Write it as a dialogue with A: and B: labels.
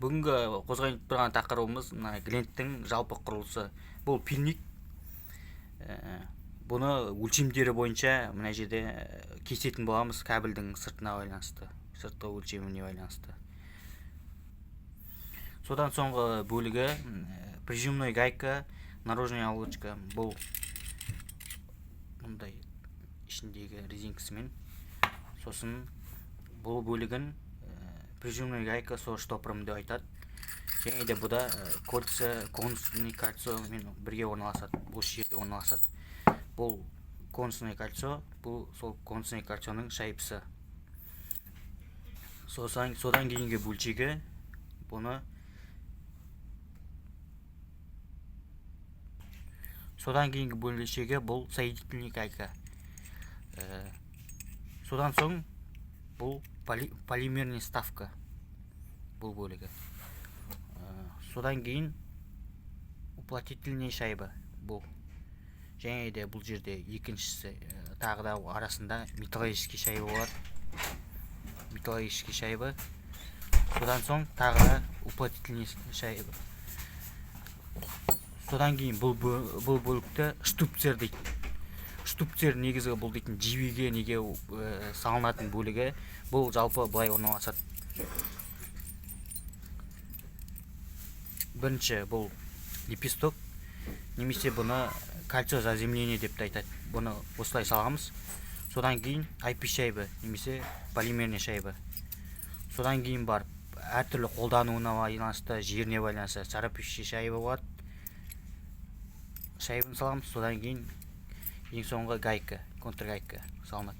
A: Бүгінгі қозғайып тұрған тақырыбымыз мына гленттің жалпы құрылысы. Бұл пилник. Бұны өлшемдері бойынша мына жерде кесетін боламыз кабельдің сыртына байланысты, сыртқы өлшеміне байланысты. Содан соңғы бөлігі прижимной гайка, наружная оболочка. Бұл мұндай ішіндегі резинкасымен. Сосын бұл бөлігін прижимной гайка со штопором деп айтады. Және де бұда кольца, конусный кольцо мен бірге орналасады. Бұл жерде орналасады. Бұл конусный кольцо, бұл сол конусный кольцоның шайбысы. Содан кейінгі бөлшегі бұны бұл соединительный гайка. Содан соң бұл полимерный ставка. Бұл бөлігі. Содан кейін уплотнительный шайба. Бұл. Және де бұл жерде екіншісі тағы да арасында металлический шайба болады. Металлический шайба. Содан соң тағы да уплотнительный шайба. Содан кейін бұл бөлікті штуцер дейді. Штуцер негізгі бұл дейтін жебеге неге салынатын бөлігі. Бұл жалпы былай орналасады. Бірінші бұл лепесток, немесе бұны кольцо заземление деп айтады. Бұны осылай саламыз. Содан кейін IP шайба, немесе полимерный шайба. Содан кейін барып әртүрлі қолдануына байланысты, жеріне байланысты царапающий шайба болады. Шайбаны саламыз. Содан кейін ең соңғы гайка, контргайка салынады.